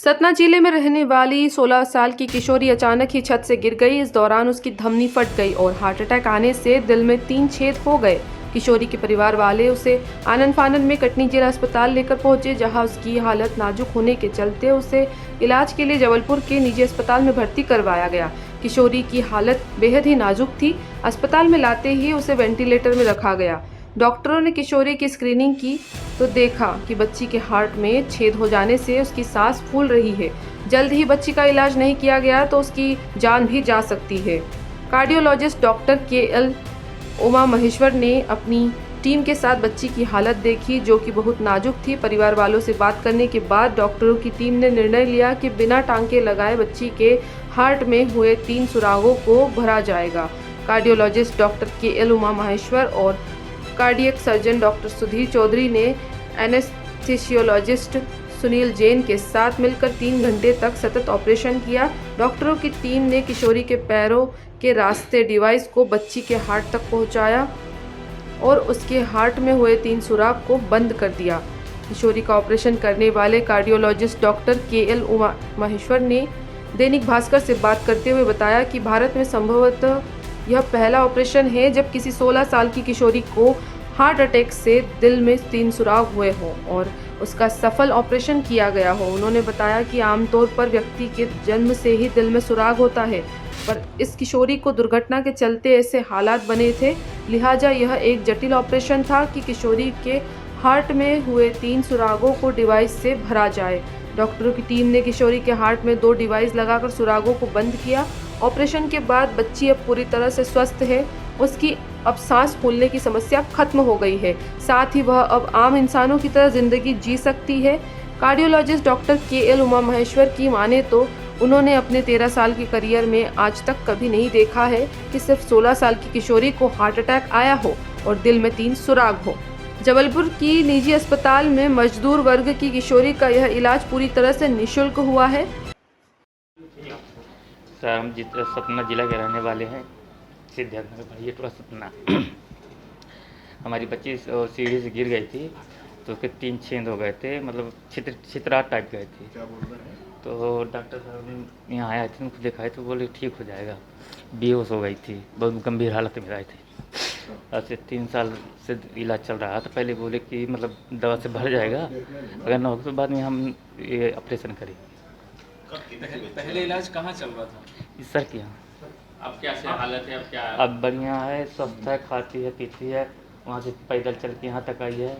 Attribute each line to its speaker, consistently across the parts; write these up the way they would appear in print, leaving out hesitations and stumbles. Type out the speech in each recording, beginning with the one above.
Speaker 1: सतना जिले में रहने वाली 16 साल की किशोरी अचानक ही छत से गिर गई। इस दौरान उसकी धमनी फट गई और हार्ट अटैक आने से दिल में 3 छेद हो गए। किशोरी के परिवार वाले उसे आनन फानन में कटनी जिला अस्पताल लेकर पहुंचे, जहां उसकी हालत नाजुक होने के चलते उसे इलाज के लिए जबलपुर के निजी अस्पताल में भर्ती करवाया गया। किशोरी की हालत बेहद ही नाजुक थी। अस्पताल में लाते ही उसे वेंटिलेटर में रखा गया। डॉक्टरों ने किशोरी की स्क्रीनिंग की तो देखा कि बच्ची के हार्ट में छेद हो जाने से उसकी सांस फूल रही है। जल्द ही बच्ची का इलाज नहीं किया गया तो उसकी जान भी जा सकती है। Cardiologist doctor K L. Uma Maheshwar ने अपनी टीम के साथ बच्ची की हालत देखी, जो कि बहुत नाजुक थी। परिवार वालों से बात करने के बाद डॉक्टरों की टीम ने निर्णय लिया कि बिना टांके लगाए बच्ची के हार्ट में हुए 3 सुरागों को भरा जाएगा। Cardiologist doctor K L. Uma Maheshwar और cardiac surgeon doctor Sudhir Chaudhary ने एनेस्थीसियोलॉजिस्ट सुनील जैन के साथ मिलकर 3 घंटे तक सतत ऑपरेशन किया। डॉक्टरों की टीम ने किशोरी के पैरों के रास्ते डिवाइस को बच्ची के हार्ट तक पहुंचाया और उसके हार्ट में हुए 3 सुराग को बंद कर दिया। किशोरी का ऑपरेशन करने वाले cardiologist doctor K L. Uma Maheshwar ने दैनिक भास्कर से बात करते हुए बताया कि भारत में संभवतः यह पहला ऑपरेशन है जब किसी 16 साल की किशोरी को हार्ट अटैक से दिल में 3 सुराग हुए हों और उसका सफल ऑपरेशन किया गया हो। उन्होंने बताया कि आमतौर पर व्यक्ति के जन्म से ही दिल में सुराग होता है, पर इस किशोरी को दुर्घटना के चलते ऐसे हालात बने थे, लिहाजा यह एक जटिल ऑपरेशन था कि किशोरी के हार्ट में हुए 3 सुरागों को डिवाइस से भरा जाए। डॉक्टरों की टीम ने किशोरी के हार्ट में 2 डिवाइस लगाकर सुरागों को बंद किया। ऑपरेशन के बाद बच्ची अब पूरी तरह से स्वस्थ है। उसकी अब सांस फूलने की समस्या खत्म हो गई है, साथ ही वह अब आम इंसानों की तरह जिंदगी जी सकती है। Cardiologist doctor K L. Uma Maheshwar की माने तो उन्होंने अपने 13 साल के करियर में आज तक कभी नहीं देखा है कि सिर्फ 16 साल की किशोरी को हार्ट अटैक आया हो और दिल में 3 सुराग हो। जबलपुर की निजी अस्पताल में मजदूर वर्ग की किशोरी का यह इलाज पूरी तरह से निःशुल्क हुआ है।
Speaker 2: सर हम सतना जिला के रहने वाले हैं, सिद्धार्थनगर भैया सतना। हमारी बच्ची सीढ़ी से गिर गई थी तो उसके 3 छेद हो गए थे, मतलब छितरा टाइप गए थे। तो डॉक्टर साहब यहाँ आए थे, उनको दिखाए तो बोले ठीक हो जाएगा। बेहोश हो गई थी, बहुत गंभीर हालत में आए थे। आज से 3 साल से इलाज चल रहा था। पहले बोले कि मतलब दवा से भर जाएगा, अगर ना हो तो बाद में हम ये ऑपरेशन करेंगे।
Speaker 3: पहले इलाज कहाँ चल रहा था?
Speaker 2: इस सर के यहाँ।
Speaker 3: अब क्या से हालत है? अब क्या?
Speaker 2: अब बढ़िया है, स्वस्थ है, खाती है पीती है। वहाँ से पैदल चल के यहाँ तक आई है,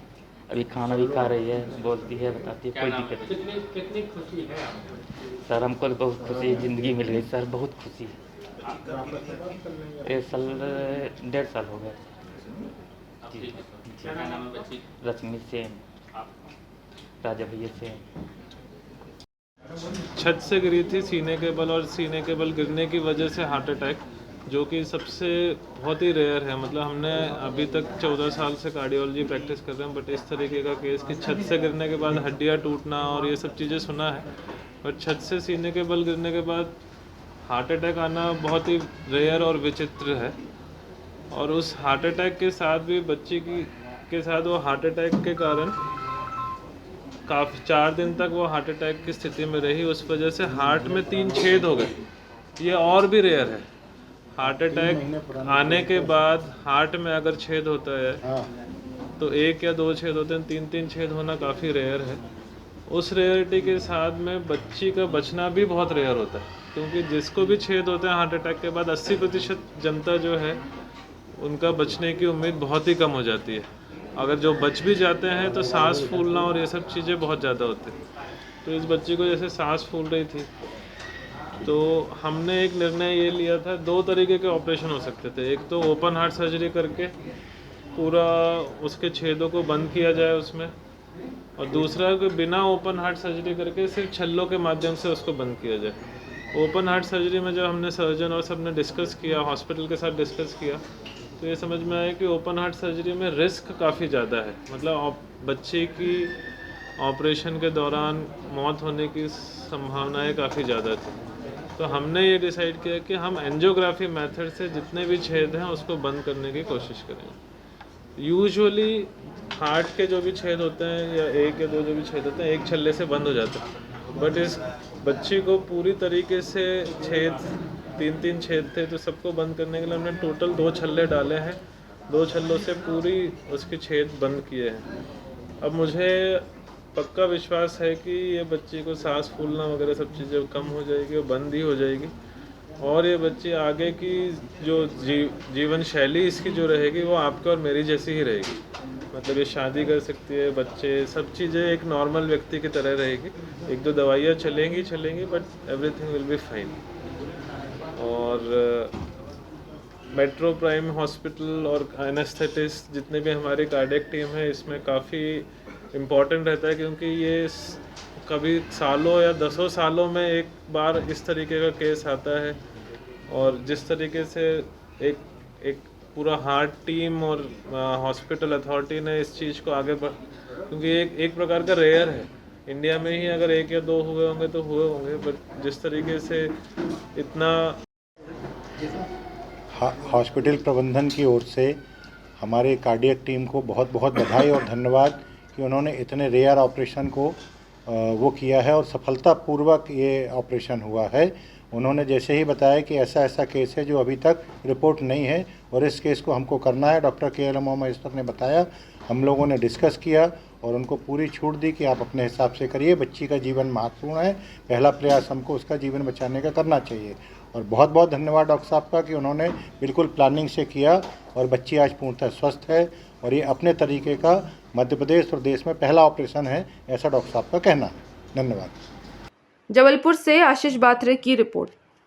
Speaker 2: अभी खाना भी खा रही है, बोलती है, बताती है, कोई दिक्कत नहीं।
Speaker 3: कितनी खुशी है आपको?
Speaker 2: सर हमको तो बहुत खुशी है, ज़िंदगी मिल गई सर, बहुत खुशी है। 1 साल 1.5 साल हो गया। जी
Speaker 3: क्या नाम है बच्ची?
Speaker 2: रश्मि सेन, राजा भैया सेन।
Speaker 4: छत से गिरी थी सीने के बल, और सीने के बल गिरने की वजह से हार्ट अटैक, जो कि सबसे बहुत ही रेयर है। मतलब हमने अभी तक 14 साल से कार्डियोलॉजी प्रैक्टिस कर रहे हैं, बट इस तरीके का केस कि छत से गिरने के बाद हड्डियां टूटना और ये सब चीज़ें सुना है, बट छत से सीने के बल गिरने के बाद हार्ट अटैक आना बहुत ही रेयर और विचित्र है। और उस हार्ट अटैक के साथ भी बच्ची के साथ वो हार्ट अटैक के कारण काफ़ी 4 दिन तक वो हार्ट अटैक की स्थिति में रही। उस वजह से हार्ट में 3 छेद हो गए। ये और भी रेयर है। हार्ट अटैक आने के बाद हार्ट में अगर छेद होता है तो 1 या 2 छेद होते हैं, 3 छेद होना काफ़ी रेयर है। उस रेयरिटी के साथ में बच्ची का बचना भी बहुत रेयर होता है, क्योंकि जिसको भी छेद होता है हार्ट अटैक के बाद 80% जनता जो है उनका बचने की उम्मीद बहुत ही कम हो जाती है। अगर जो बच भी जाते हैं तो सांस फूलना और ये सब चीज़ें बहुत ज़्यादा होती हैं। तो इस बच्ची को जैसे सांस फूल रही थी, तो हमने एक निर्णय ये लिया था, 2 तरीके के ऑपरेशन हो सकते थे। एक तो ओपन हार्ट सर्जरी करके पूरा उसके छेदों को बंद किया जाए उसमें, और दूसरा कि बिना ओपन हार्ट सर्जरी करके सिर्फ छल्लों के माध्यम से उसको बंद किया जाए। ओपन हार्ट सर्जरी में जब हमने सर्जन और सब ने डिस्कस किया, हॉस्पिटल के साथ डिस्कस किया, तो ये समझ में आया कि ओपन हार्ट सर्जरी में रिस्क काफ़ी ज़्यादा है। मतलब बच्चे की ऑपरेशन के दौरान मौत होने की संभावनाएं काफ़ी ज़्यादा थी। तो हमने ये डिसाइड किया कि हम एंजियोग्राफी मेथड से जितने भी छेद हैं उसको बंद करने की कोशिश करेंगे। यूजुअली हार्ट के जो भी छेद होते हैं या एक या दो जो भी छेद होते हैं एक छल्ले से बंद हो जाते हैं, बट इस बच्ची को पूरी तरीके से छेद 3 छेद थे, तो सबको बंद करने के लिए हमने टोटल 2 छल्ले डाले हैं। 2 छल्लों से पूरी उसके छेद बंद किए हैं। अब मुझे पक्का विश्वास है कि ये बच्ची को सांस फूलना वगैरह सब चीज़ें कम हो जाएगी और बंद ही हो जाएगी, और ये बच्ची आगे की जो जीवन शैली इसकी जो रहेगी वो आपके और मेरी जैसी ही रहेगी। मतलब ये शादी कर सकती है, बच्चे, सब चीज़ें एक नॉर्मल व्यक्ति की तरह रहेगी। 1-2 दवाइयाँ चलेंगी, but everything will be fine. और मेट्रो प्राइम हॉस्पिटल और एनेस्थेटिस्ट जितने भी हमारी कार्डियक टीम है, इसमें काफ़ी इम्पॉर्टेंट रहता है, क्योंकि ये कभी सालों या 10 सालों में एक बार इस तरीके का केस आता है। और जिस तरीके से एक पूरा हार्ट टीम और हॉस्पिटल अथॉरिटी ने इस चीज़ को आगे बढ़, क्योंकि एक प्रकार का रेयर है, इंडिया में ही अगर 1 या 2 हुए होंगे तो हुए होंगे, बट जिस तरीके से इतना
Speaker 5: हॉस्पिटल प्रबंधन की ओर से हमारे कार्डियक टीम को बहुत बहुत बधाई और धन्यवाद कि उन्होंने इतने रेयर ऑपरेशन को वो किया है और सफलतापूर्वक ये ऑपरेशन हुआ है। उन्होंने जैसे ही बताया कि ऐसा ऐसा केस है जो अभी तक रिपोर्ट नहीं है और इस केस को हमको करना है, डॉक्टर KLM महेश्वर ने बताया, हम लोगों ने डिस्कस किया और उनको पूरी छूट दी कि आप अपने हिसाब से करिए, बच्ची का जीवन महत्वपूर्ण है, पहला प्रयास हमको उसका जीवन बचाने का करना चाहिए। और बहुत बहुत धन्यवाद डॉक्टर साहब का कि उन्होंने बिल्कुल प्लानिंग से किया और बच्ची आज पूर्णतः स्वस्थ है और ये अपने तरीके का मध्य प्रदेश और देश में पहला ऑपरेशन है, ऐसा डॉक्टर साहब का कहना है। धन्यवाद।
Speaker 1: जबलपुर से आशीष बात्रे की रिपोर्ट।